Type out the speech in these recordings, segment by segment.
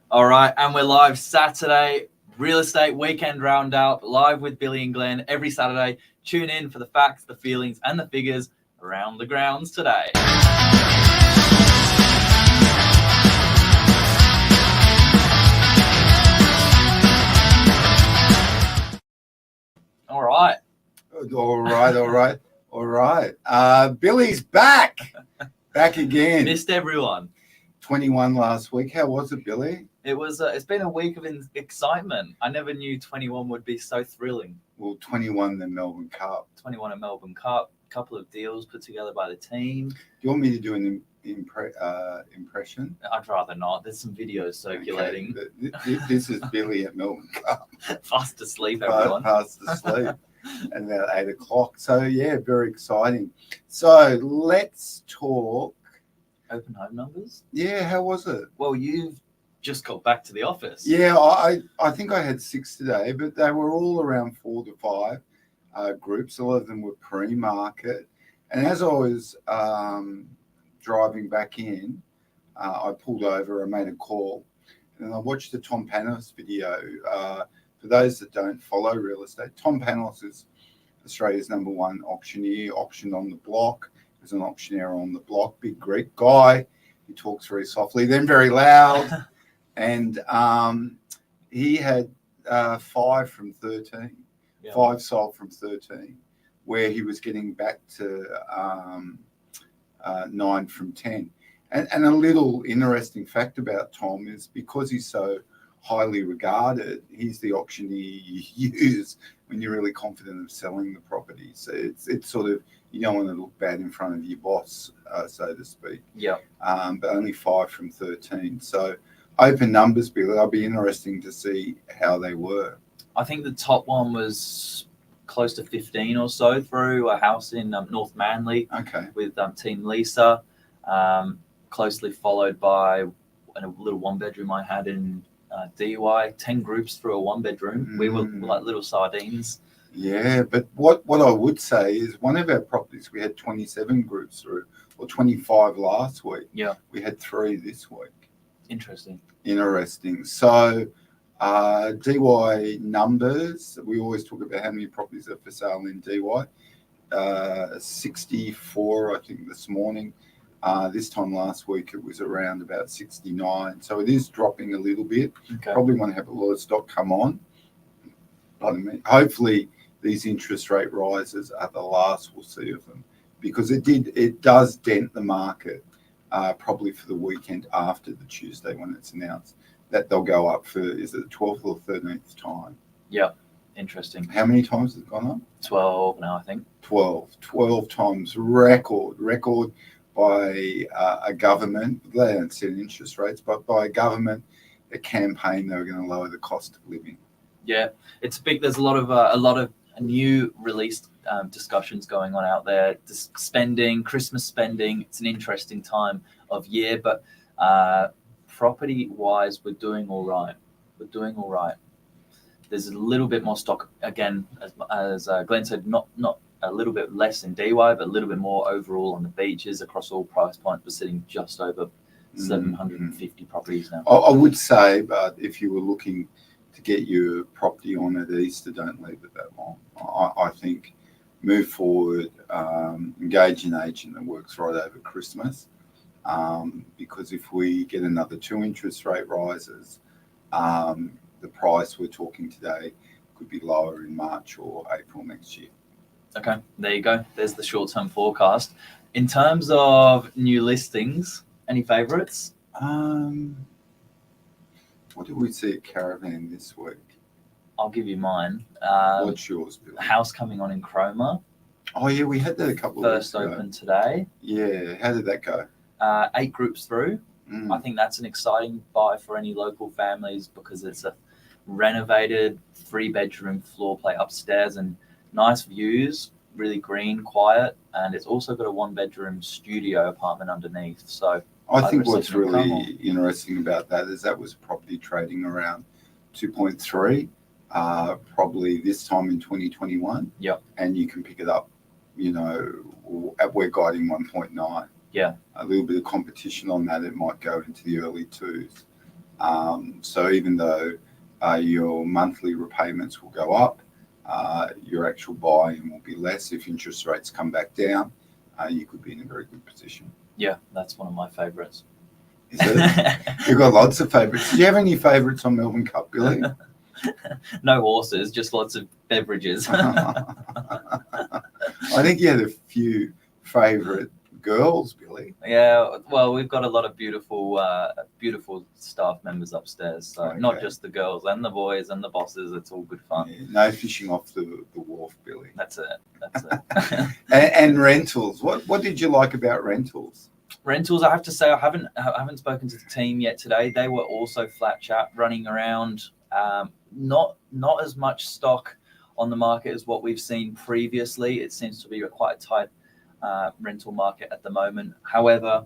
All right, and we're live Saturday, real estate weekend roundup, live with Billy and Glenn every Saturday. Tune in for the facts, the feelings, and the figures around the grounds today. All right. All right. Billy's back again. Missed everyone. 21 last week. How was it, Billy? It was. It's been a week of excitement. I never knew 21 would be so thrilling. Well, 21 the Melbourne Cup. 21 at Melbourne Cup. Couple of deals put together by the team. Do you want me to do an impression? I'd rather not. There's some videos circulating. Okay. This is Billy at Melbourne Cup. Fast asleep, everyone. Fast asleep. At about 8 o'clock. So yeah, very exciting. So let's talk open home numbers. Yeah, how was it? Well, you've just got back to the office. Yeah, I think I had 6 today, but they were all around 4 to 5 groups. A lot of them were pre-market. And as I was driving back in, I pulled over, I made a call, and I watched the Tom Panos video. For those that don't follow real estate, Tom Panos is Australia's #1 auctioneer, auctioned on the block. He's an auctioneer on the block, big Greek guy. He talks very softly, then very loud. And he had 5 from 13. Yeah. 5 sold from 13, where he was getting back to 9 from 10. And a little interesting fact about Tom is because he's so highly regarded, he's the auctioneer you use when you're really confident of selling the property. So it's sort of, you don't want to look bad in front of your boss, so to speak. Yeah. But only 5 from 13. So open numbers, Billy. I'll be interesting to see how they were. I think the top one was close to 15 or so through a house in North Manly. Okay. With Team Lisa, closely followed by a little 1-bedroom I had in DY. 10 groups through a 1-bedroom. We were like little sardines. Yeah, but what I would say is one of our properties we had 27 groups through, or 25 last week. Yeah. We had 3 this week. Interesting. So DY numbers, we always talk about how many properties are for sale in DY. 64, I think, this morning. This time last week it was around about 69. So it is dropping a little bit. Okay. Probably want to have a lot of stock come on. Pardon me. Hopefully these interest rate rises are the last we'll see of them, because it does dent the market probably for the weekend after the Tuesday when it's announced that they'll go up for, is it the 12th or 13th time? Yeah. Interesting. How many times has it gone up? 12 now, I think. 12 times record by a government. They don't set interest rates, but by a government, a campaign, they were going to lower the cost of living. Yeah, it's big. There's a lot of new released discussions going on out there. Spending, Christmas spending. It's an interesting time of year, but property-wise, we're doing all right. There's a little bit more stock again, as Glenn said. Not a little bit less in DY, but a little bit more overall on the beaches across all price points. We're sitting just over 750 properties now. I would say, but if you were looking to get your property on at Easter, don't leave it that long. I think move forward, engage an agent that works right over Christmas, because if we get another 2 interest rate rises, the price we're talking today could be lower in March or April next year. Okay, there you go. There's the short-term forecast. In terms of new listings, any favourites? What did we see at Caravan this week? I'll give you mine. What's yours, Bill? House coming on in Cromer. Oh, yeah, we had that a couple of weeks ago. First open today. Yeah, how did that go? 8 groups through. I think that's an exciting buy for any local families because it's a renovated 3-bedroom floor plate upstairs and nice views, really green, quiet, and it's also got a 1-bedroom studio apartment underneath. So I think what's really interesting about that is that was property trading around 2.3, probably this time in 2021. Yep. And you can pick it up, we're guiding 1.9. Yeah. A little bit of competition on that, it might go into the early 2s. So even though your monthly repayments will go up, your actual buy-in will be less. If interest rates come back down, you could be in a very good position. Yeah, that's one of my favourites. Is it? You've got lots of favourites. Do you have any favourites on Melbourne Cup, Billy? No horses, just lots of beverages. I think you had a few favourite girls, Billy. Yeah, well, we've got a lot of beautiful staff members upstairs. So Okay. not just the girls and the boys and the bosses. It's all good fun. Yeah, no fishing off the wharf, Billy. That's it. And rentals. What did you like about rentals? Rentals, I have to say, I haven't spoken to the team yet today. They were also flat chat, running around. Not as much stock on the market as what we've seen previously. It seems to be quite a tight rental market at the moment. However,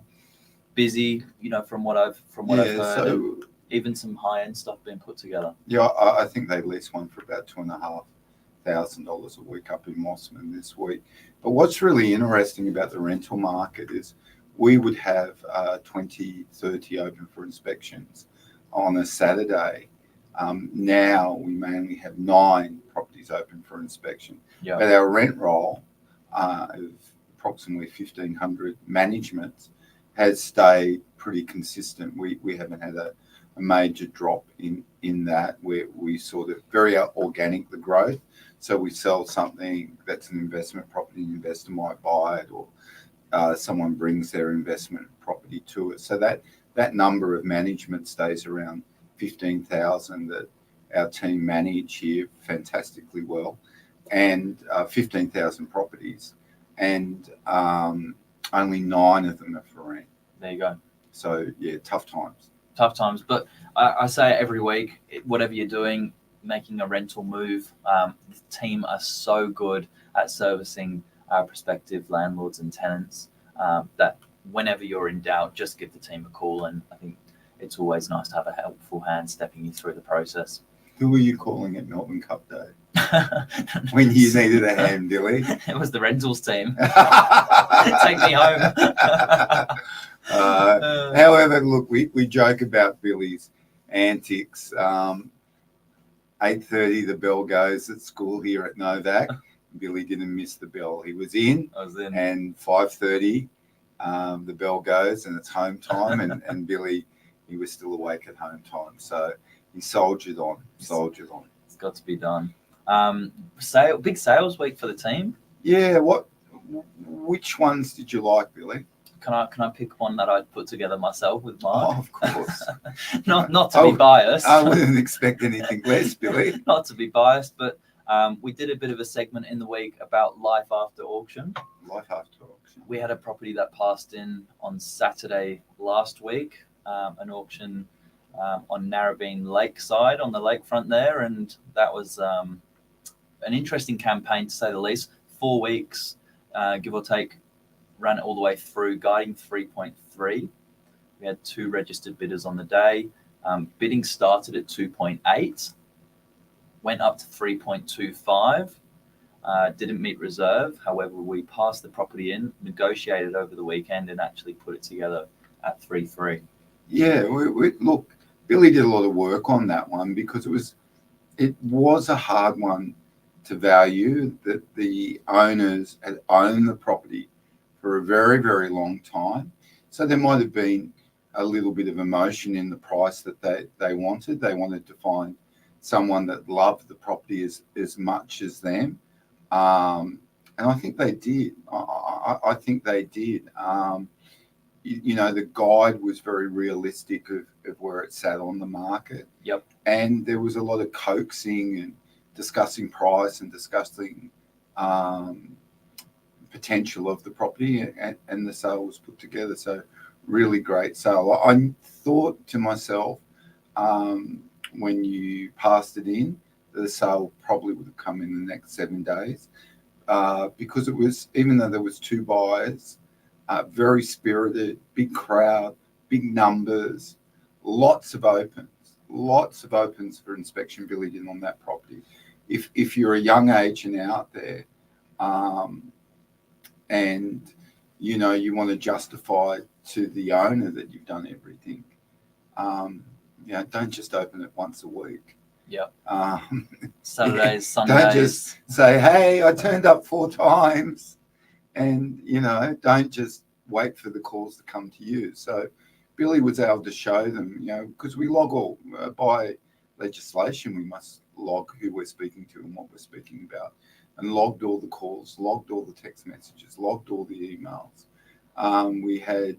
busy. From what I've heard, so even some high end stuff being put together. yeah, I think they leased one for about $2,500 a week up in Mossman this week. But what's really interesting about the rental market is we would have 20, 30 open for inspections on a Saturday. Now we mainly have 9 properties open for inspection. Yeah. But our rent roll of approximately 1,500 managements has stayed pretty consistent. We haven't had a major drop in that. We sort of very organic, the growth. So we sell something that's an investment property, an investor might buy it, or someone brings their investment property to it. So that number of management stays around 15,000 that our team manage here fantastically well, and 15,000 properties, and only 9 of them are for rent. There you go. So yeah, tough times. But I say it every week, whatever you're doing, making a rental move, the team are so good at servicing prospective landlords and tenants that whenever you're in doubt, just give the team a call. And I think it's always nice to have a helpful hand stepping you through the process. Who were you calling at Melbourne Cup Day when you needed a hand, Billy? It was the rentals team. Take me home. However, look, we joke about Billy's antics. 8:30, the bell goes at school here at Novak. Billy didn't miss the bell. He was in. I was in. And 5:30, the bell goes and it's home time. and Billy, he was still awake at home time. So he soldiered on. It's got to be done. Big sales week for the team. Yeah. Which ones did you like, Billy? Can I pick one that I put together myself with Mark? Oh, of course. not to be biased. I wouldn't expect anything less, Billy. Not to be biased, but we did a bit of a segment in the week about life after auction. Life after auction. We had a property that passed in on Saturday last week, an auction on NARRABEEN Lakeside on the lakefront there, and that was an interesting campaign to say the least. 4 weeks, give or take. Ran it all the way through, guiding 3.3. We had 2 registered bidders on the day. Bidding started at 2.8, went up to 3.25. Didn't meet reserve. However, we passed the property in, negotiated over the weekend, and actually put it together at 3.3. Yeah, look, Billy did a lot of work on that one because it was a hard one to value. That the owners had owned the property for a very, very long time. So there might have been a little bit of emotion in the price that they wanted. They wanted to find someone that loved the property as much as them. And I think they did. I think they did. The guide was very realistic of where it sat on the market. Yep. And there was a lot of coaxing and discussing price and discussing potential of the property, and the sale was put together. So really great sale. I thought to myself when you passed it in, the sale probably would have come in the next 7 days because it was, even though there was 2 buyers, very spirited, big crowd, big numbers, lots of opens for inspection billing on that property. If you're a young agent out there, and you want to justify to the owner that you've done everything, don't just open it once a week. Yep. Um, Saturdays, Sundays. Don't just say, hey, I turned up 4 times, and, don't just wait for the calls to come to you. So Billy was able to show them, because we log all, by legislation, we must log who we're speaking to and what we're speaking about, and logged all the calls, logged all the text messages, logged all the emails. We had,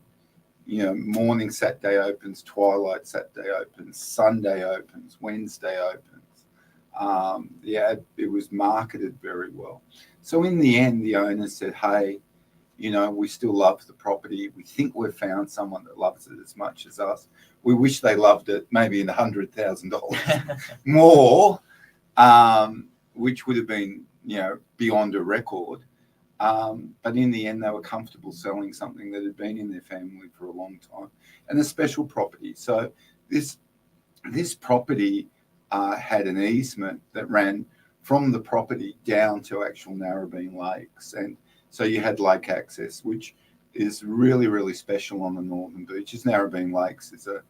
morning Saturday opens, twilight Saturday opens, Sunday opens, Wednesday opens. It was marketed very well. So in the end, the owner said, hey, we still love the property. We think we've found someone that loves it as much as us. We wish they loved it maybe in $100,000 more, which would have been, beyond a record. But in the end, they were comfortable selling something that had been in their family for a long time, and a special property. So this property had an easement that ran from the property down to actual Narrabeen lakes, and so you had lake access, which is really, really special on the northern beaches. Narrabeen Lakes is a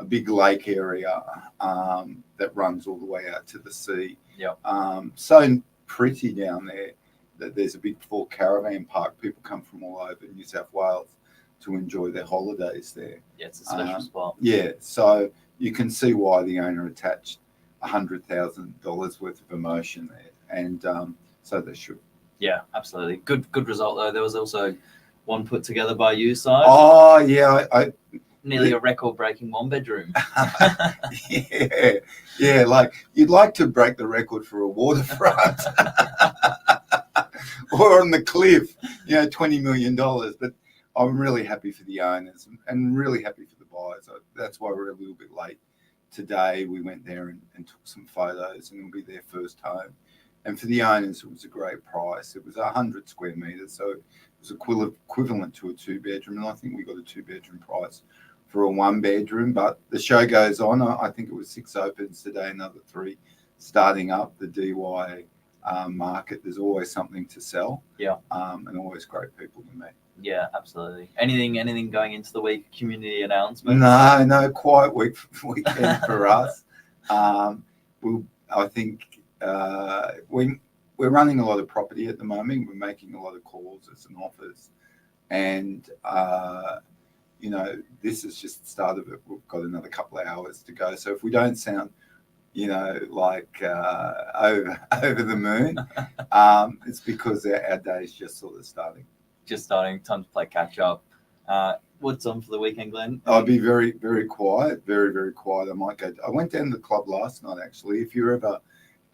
big lake area that runs all the way out to the sea. Yep. So pretty down there that there's a big full caravan park. People come from all over New South Wales to enjoy their holidays there. Yeah, it's a special spot. Yeah, so you can see why the owner attached $100,000 worth of emotion there, and so they should. Yeah, absolutely. Good result though. There was also one put together by you, Si. Oh yeah, I nearly a record-breaking 1-bedroom. yeah. Like you'd like to break the record for a waterfront or on the cliff, $20 million. But I'm really happy for the owners and really happy for the buyers. That's why we're a little bit late today. We went there and took some photos, and it'll be their first home. And for the owners, it was a great price. It was 100 square meters, so it was equivalent to a 2-bedroom. And I think we got a 2-bedroom price for a 1-bedroom. But the show goes on. I think it was 6 opens today, another 3 starting up. The DY market, there's always something to sell. Yeah. And always great people to meet. Yeah, absolutely. Anything going into the week? Community announcements? No, quiet weekend for us. I think we're running a lot of property at the moment. We're making a lot of calls as an office, and this is just the start of it. We've got another couple of hours to go. So if we don't sound, like over the moon, it's because our day's just sort of starting. Just starting. Time to play catch up. What's on for the weekend, Glenn? I'll be very, very quiet. Very, very quiet. I went down to the club last night, actually. If you're ever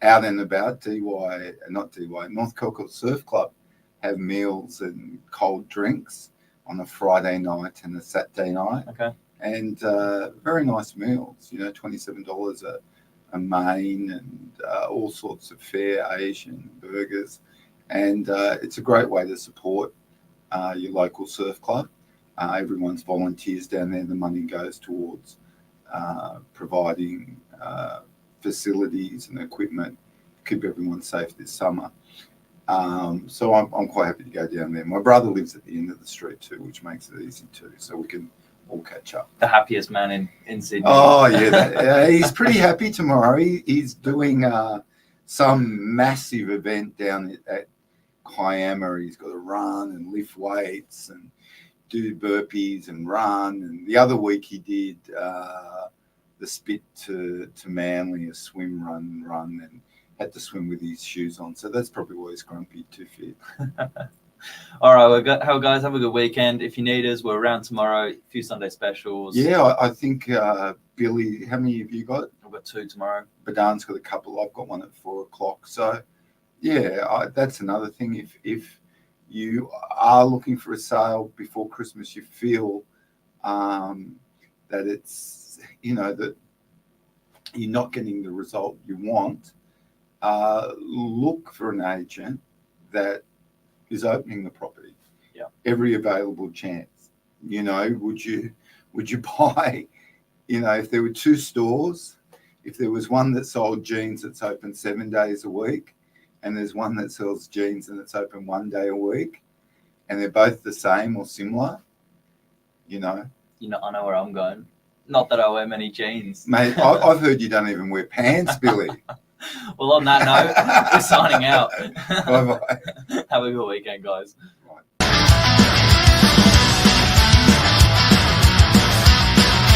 out and about, North Coco Surf Club have meals and cold drinks on a Friday night and a Saturday night. Okay. And very nice meals, $27 a main, and all sorts of fair Asian burgers. And it's a great way to support your local surf club. Everyone's volunteers down there. The money goes towards providing facilities and equipment to keep everyone safe this summer. So I'm quite happy to go down there. My brother lives at the end of the street too, which makes it easy too, so we can all catch up. The happiest man in Sydney. Oh yeah, he's pretty happy tomorrow. He's doing some massive event down at Kiama. He's got to run and lift weights and do burpees and run. And the other week he did the Spit to Manly, a swim, run, and had to swim with his shoes on. So that's probably why he's grumpy, too fit. All right, guys, have a good weekend. If you need us, we're around tomorrow. A few Sunday specials. Yeah, I think Billy, how many have you got? I've got 2 tomorrow. Badan's got a couple. I've got one at 4:00. So yeah, that's another thing. If you are looking for a sale before Christmas, you feel that it's, that you're not getting the result you want, look for an agent that is opening the property. Yeah. Every available chance. Would you buy, if there were 2 stores, if there was one that sold jeans that's open 7 days a week, and there's one that sells jeans and it's open 1 day a week, and they're both the same or similar, I know where I'm going. Not that I wear many jeans. Mate, I've heard you don't even wear pants, Billy. Well, on that note, we're signing out. Bye-bye. Have a good weekend, guys. Right.